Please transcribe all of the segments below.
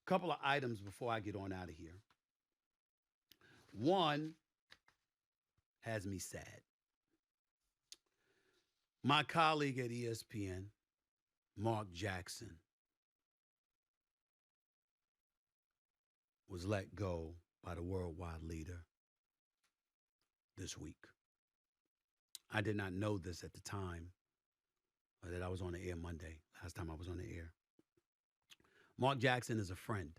Couple of items before I get on out of here. One has me sad. My colleague at ESPN, Mark Jackson, was let go by the worldwide leader this week. I did not know this at the time that I was on the air Monday, last time I was on the air. Mark Jackson is a friend.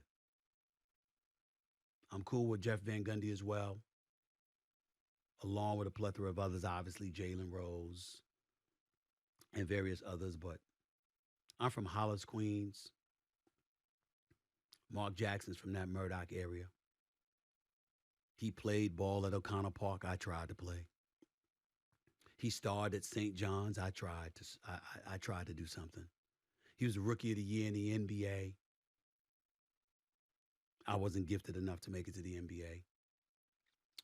I'm cool with Jeff Van Gundy as well, along with a plethora of others, obviously Jalen Rose and various others, but I'm from Hollis, Queens. Mark Jackson's from that Murdoch area. He played ball at O'Connell Park. I tried to play. He starred at St. John's. I tried to do something. He was a rookie of the year in the NBA. I wasn't gifted enough to make it to the NBA.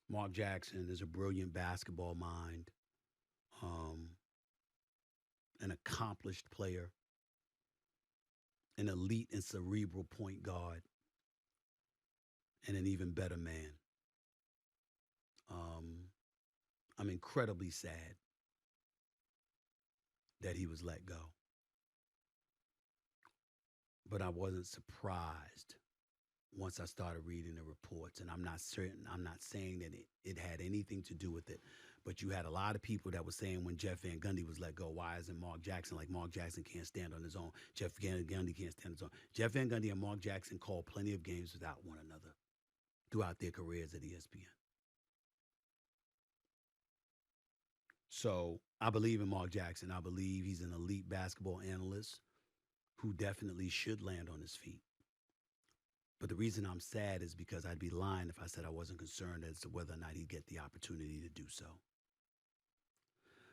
Mark Jackson is a brilliant basketball mind, an accomplished player, an elite and cerebral point guard, and an even better man. I'm incredibly sad that he was let go. But I wasn't surprised once I started reading the reports, and I'm not saying that it had anything to do with it, but you had a lot of people that were saying when Jeff Van Gundy was let go, why isn't Mark Jackson like Mark Jackson can't stand on his own? Jeff Van Gundy can't stand on his own. Jeff Van Gundy and Mark Jackson called plenty of games without one another throughout their careers at ESPN. So I believe in Mark Jackson. I believe he's an elite basketball analyst who definitely should land on his feet. But the reason I'm sad is because I'd be lying if I said I wasn't concerned as to whether or not he'd get the opportunity to do so.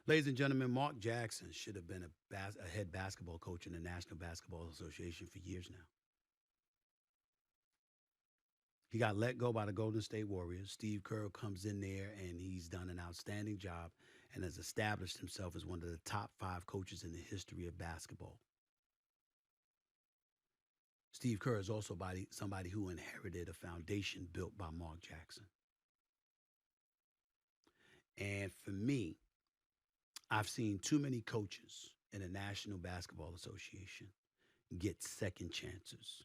Ladies and gentlemen, Mark Jackson should have been a head basketball coach in the National Basketball Association for years now. He got let go by the Golden State Warriors. Steve Kerr comes in there, and he's done an outstanding job and has established himself as one of the top 5 coaches in the history of basketball. Steve Kerr is also somebody who inherited a foundation built by Mark Jackson. And for me, I've seen too many coaches in the National Basketball Association get second chances.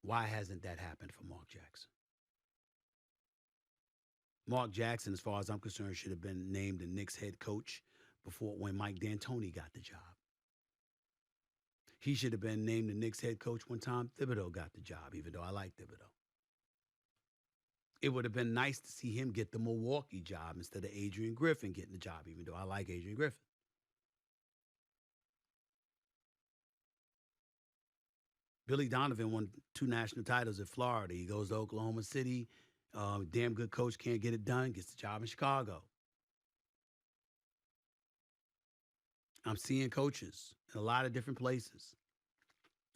Why hasn't that happened for Mark Jackson? Mark Jackson, as far as I'm concerned, should have been named the Knicks head coach when Mike D'Antoni got the job. He should have been named the Knicks head coach when Tom Thibodeau got the job, even though I like Thibodeau. It would have been nice to see him get the Milwaukee job instead of Adrian Griffin getting the job, even though I like Adrian Griffin. Billy Donovan won 2 national titles at Florida. He goes to Oklahoma City. Damn good coach, can't get it done, gets the job in Chicago. I'm seeing coaches in a lot of different places.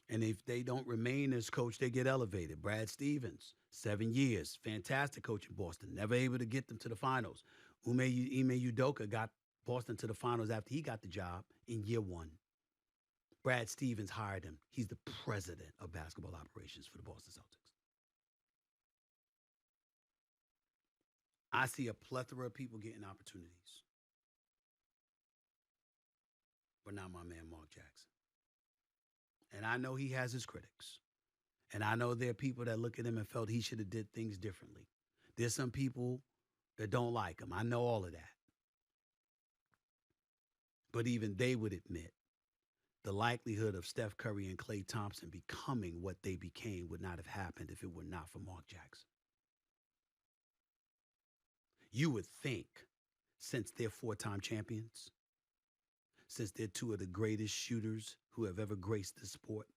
And if they don't remain as coach, they get elevated. Brad Stevens, 7 years, fantastic coach in Boston, never able to get them to the finals. Ime Udoka got Boston to the finals after he got the job in year 1. Brad Stevens hired him. He's the president of basketball operations for the Boston Celtics. I see a plethora of people getting opportunities, but not my man, Mark Jackson. And I know he has his critics. And I know there are people that look at him and felt he should have did things differently. There's some people that don't like him. I know all of that. But even they would admit the likelihood of Steph Curry and Klay Thompson becoming what they became would not have happened if it were not for Mark Jackson. You would think, since they're 4-time champions, since they're 2 of the greatest shooters who have ever graced the sport,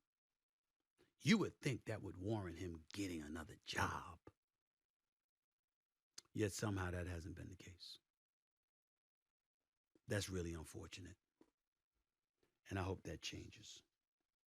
you would think that would warrant him getting another job. Yet somehow that hasn't been the case. That's really unfortunate. And I hope that changes.